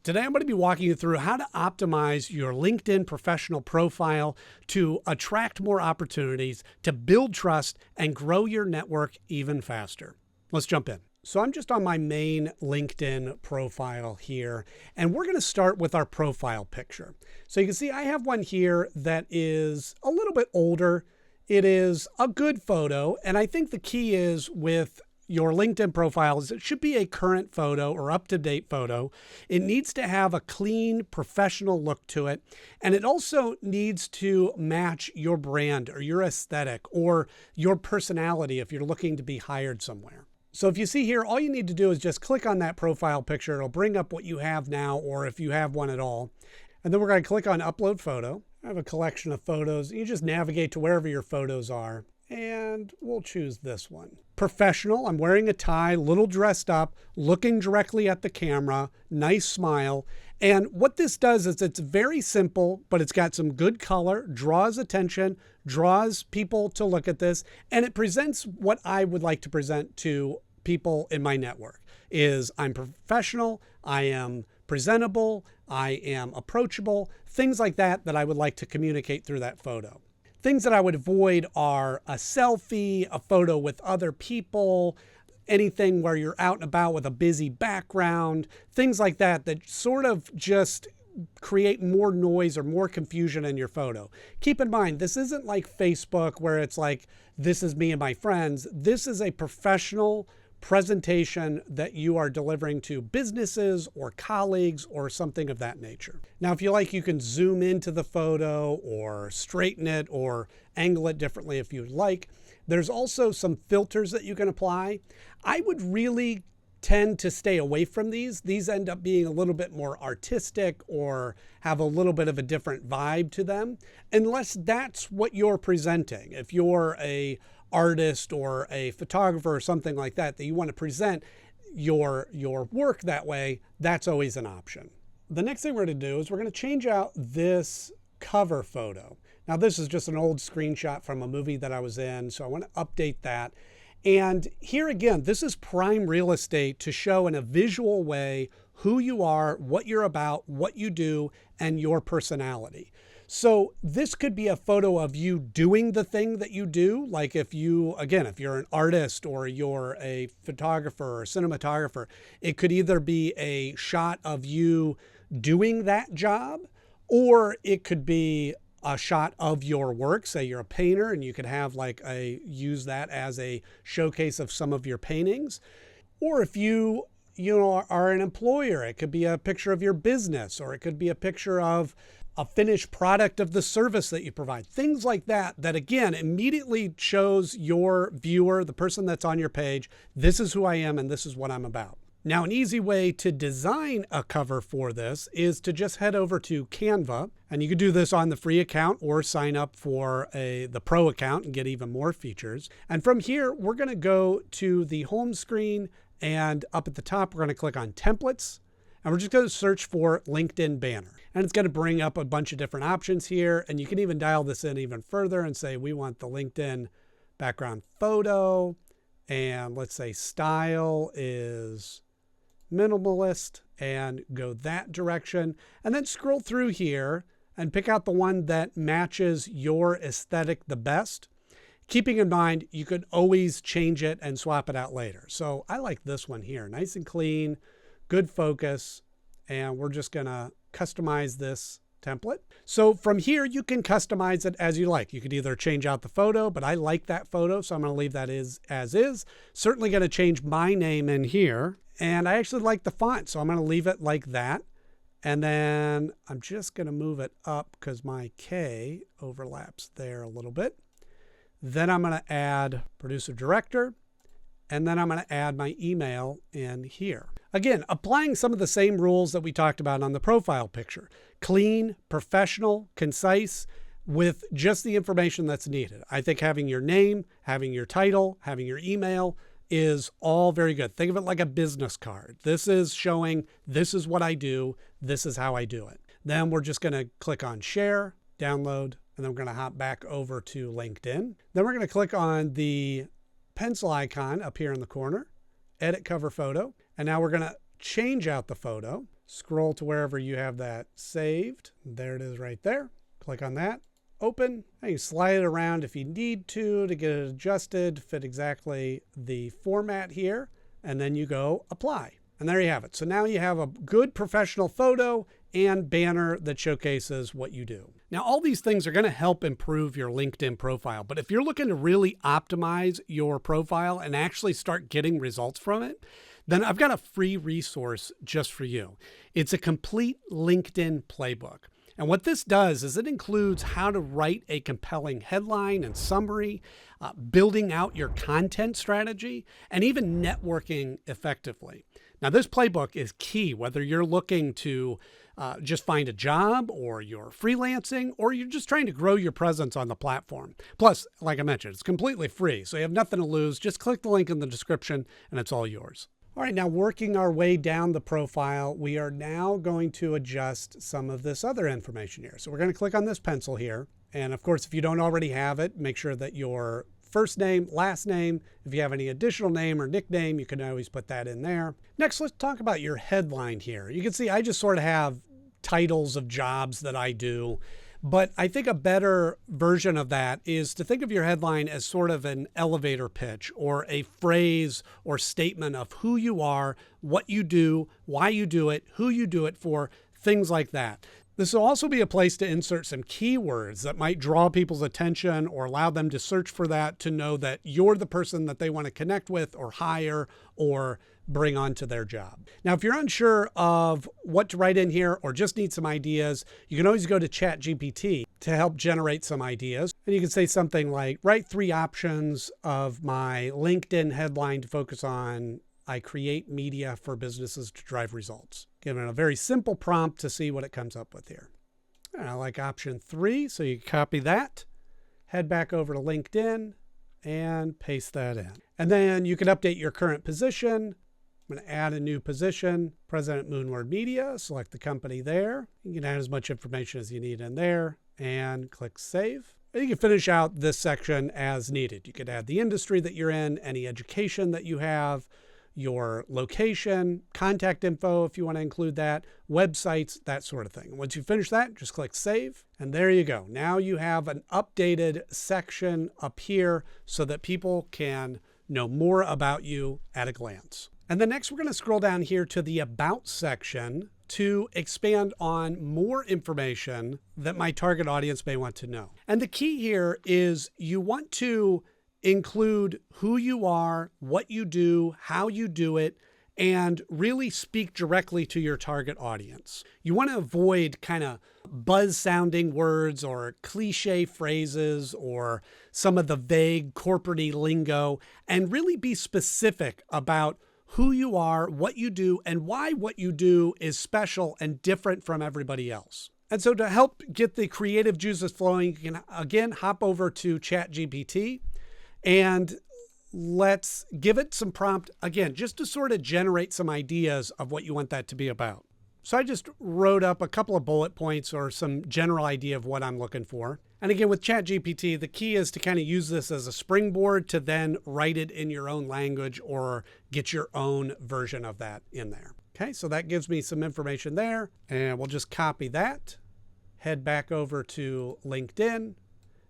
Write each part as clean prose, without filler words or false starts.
Today, I'm going to be walking you through how to optimize your LinkedIn professional profile to attract more opportunities, to build trust, and grow your network even faster. Let's jump in. So I'm just on my main LinkedIn profile here, and we're going to start with our profile picture. So you can see I have one here that is a little bit older. It is a good photo, and I think the key is with your LinkedIn profile is it should be a current photo or up-to-date photo. It needs to have a clean, professional look to it. And it also needs to match your brand or your aesthetic or your personality if you're looking to be hired somewhere. So if you see here, all you need to do is just click on that profile picture. It'll bring up what you have now, or if you have one at all. And then we're going to click on Upload Photo. I have a collection of photos. You just navigate to wherever your photos are. And we'll choose this one. Professional, I'm wearing a tie, little dressed up, looking directly at the camera, nice smile. And what this does is it's very simple, but it's got some good color, draws attention, draws people to look at this, and it presents what I would like to present to people in my network. Is I'm professional, I am presentable, I am approachable, things like that I would like to communicate through that photo. Things that I would avoid are a selfie, a photo with other people, anything where you're out and about with a busy background, things like that sort of just create more noise or more confusion in your photo. Keep in mind, this isn't like Facebook where it's like, this is me and my friends. This is a professional presentation that you are delivering to businesses or colleagues or something of that nature. Now, if you like, you can zoom into the photo or straighten it or angle it differently if you'd like. There's also some filters that you can apply. I would really tend to stay away from these. These end up being a little bit more artistic or have a little bit of a different vibe to them, unless that's what you're presenting. If you're a artist or a photographer or something like that you want to present your work that way, that's always an option. The next thing we're going to do is we're going to change out this cover photo. Now, this is just an old screenshot from a movie that I was in, so I want to update that. And here again, this is prime real estate to show in a visual way who you are, what you're about, what you do, and your personality. So this could be a photo of you doing the thing that you do. Like if you're an artist or you're a photographer or cinematographer, it could either be a shot of you doing that job, or it could be a shot of your work. Say you're a painter and you could have use that as a showcase of some of your paintings. Or if you are an employer, it could be a picture of your business, or it could be a picture of a finished product of the service that you provide. Things like that again, immediately shows your viewer, the person that's on your page, this is who I am and this is what I'm about. Now, an easy way to design a cover for this is to just head over to Canva, and you can do this on the free account or sign up for the pro account and get even more features. And from here, we're going to go to the home screen, and up at the top, we're going to click on templates. And we're just going to search for LinkedIn banner. And it's going to bring up a bunch of different options here. And you can even dial this in even further and say, we want the LinkedIn background photo. And let's say style is minimalist, and go that direction. And then scroll through here and pick out the one that matches your aesthetic the best. Keeping in mind, you could always change it and swap it out later. So I like this one here, nice and clean, good focus, and we're just gonna customize this template. So from here, you can customize it as you like. You could either change out the photo, but I like that photo, so I'm gonna leave that as is. Certainly gonna change my name in here, and I actually like the font, so I'm gonna leave it like that. And then I'm just gonna move it up because my K overlaps there a little bit. Then I'm gonna add producer director, and then I'm going to add my email in here. Again, applying some of the same rules that we talked about on the profile picture. Clean, professional, concise, with just the information that's needed. I think having your name, having your title, having your email is all very good. Think of it like a business card. This is showing, this is what I do, this is how I do it. Then we're just going to click on share, download, and then we're going to hop back over to LinkedIn. Then we're going to click on the pencil icon up here in the corner, edit cover photo. And now we're going to change out the photo. scroll to wherever you have that saved. There it is right there. Click on that. Open, and you slide it around if you need to get it adjusted, fit exactly the format here, and then you go apply. And there you have it. So now you have a good professional photo and banner that showcases what you do. Now, all these things are going to help improve your LinkedIn profile, but if you're looking to really optimize your profile and actually start getting results from it, then I've got a free resource just for you. It's a complete LinkedIn playbook. And what this does is it includes how to write a compelling headline and summary, building out your content strategy, and even networking effectively. Now, this playbook is key, whether you're looking to just find a job, or you're freelancing, or you're just trying to grow your presence on the platform. Plus, like I mentioned, it's completely free, so you have nothing to lose. Just click the link in the description, and it's all yours. All right, now working our way down the profile, we are now going to adjust some of this other information here. So we're going to click on this pencil here. And of course, if you don't already have it, make sure that your first name, last name, if you have any additional name or nickname, you can always put that in there. Next, let's talk about your headline here. You can see I just sort of have titles of jobs that I do. But I think a better version of that is to think of your headline as sort of an elevator pitch, or a phrase or statement of who you are, what you do, why you do it, who you do it for, things like that. This will also be a place to insert some keywords that might draw people's attention or allow them to search for that, to know that you're the person that they want to connect with or hire or bring onto their job. Now, if you're unsure of what to write in here or just need some ideas, you can always go to ChatGPT to help generate some ideas. And you can say something like, write 3 options of my LinkedIn headline to focus on I create media for businesses to drive results. Give it a very simple prompt to see what it comes up with here. And I like option 3, so you copy that, head back over to LinkedIn and paste that in. And then you can update your current position. I'm going to add a new position, President Moonward Media, select the company there. You can add as much information as you need in there and click save. And you can finish out this section as needed. You could add the industry that you're in, any education that you have, your location, contact info if you want to include that, websites, that sort of thing. Once you finish that, just click save, and there you go. Now you have an updated section up here so that people can know more about you at a glance. And then next, we're going to scroll down here to the About section to expand on more information that my target audience may want to know. And the key here is you want to include who you are, what you do, how you do it, and really speak directly to your target audience. You want to avoid kind of buzz-sounding words or cliche phrases or some of the vague corporate-y lingo, and really be specific about who you are, what you do, and why what you do is special and different from everybody else. And so to help get the creative juices flowing, you can again hop over to ChatGPT and let's give it some prompt, again, just to sort of generate some ideas of what you want that to be about. So I just wrote up a couple of bullet points or some general idea of what I'm looking for. And again, with ChatGPT, the key is to kind of use this as a springboard to then write it in your own language or get your own version of that in there. Okay, so that gives me some information there, and we'll just copy that, head back over to LinkedIn.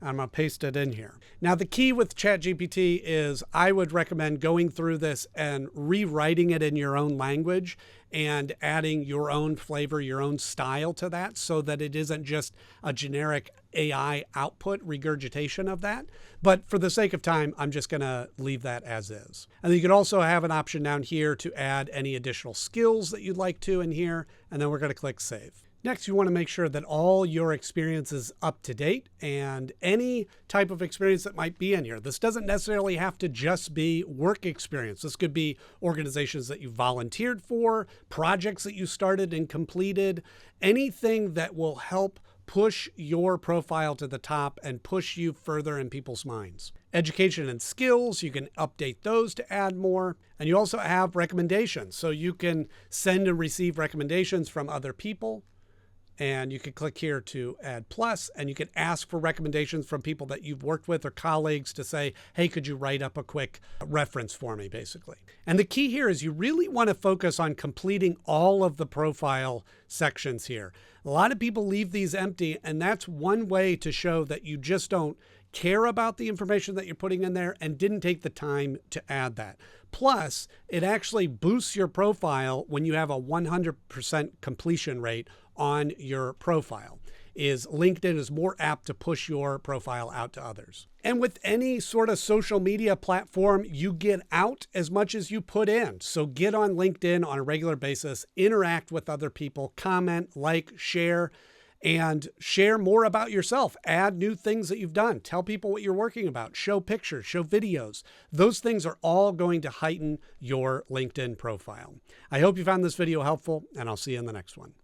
I'm going to paste it in here. Now, the key with ChatGPT is I would recommend going through this and rewriting it in your own language and adding your own flavor, your own style to that so that it isn't just a generic AI output regurgitation of that. But for the sake of time, I'm just going to leave that as is. And you can also have an option down here to add any additional skills that you'd like to in here. And then we're going to click save. Next, you want to make sure that all your experience is up to date and any type of experience that might be in here. This doesn't necessarily have to just be work experience. This could be organizations that you volunteered for, projects that you started and completed, anything that will help push your profile to the top and push you further in people's minds. Education and skills, you can update those to add more. And you also have recommendations. So you can send and receive recommendations from other people. And you can click here to add plus, and you can ask for recommendations from people that you've worked with or colleagues to say, hey, could you write up a quick reference for me, basically. And the key here is you really want to focus on completing all of the profile sections here. A lot of people leave these empty, and that's one way to show that you just don't care about the information that you're putting in there and didn't take the time to add that. Plus, it actually boosts your profile when you have a 100% completion rate on your profile. LinkedIn is more apt to push your profile out to others. And with any sort of social media platform, you get out as much as you put in. So get on LinkedIn on a regular basis, interact with other people, comment, like, share, and share more about yourself. Add new things that you've done. Tell people what you're working about. Show pictures, show videos. Those things are all going to heighten your LinkedIn profile. I hope you found this video helpful, and I'll see you in the next one.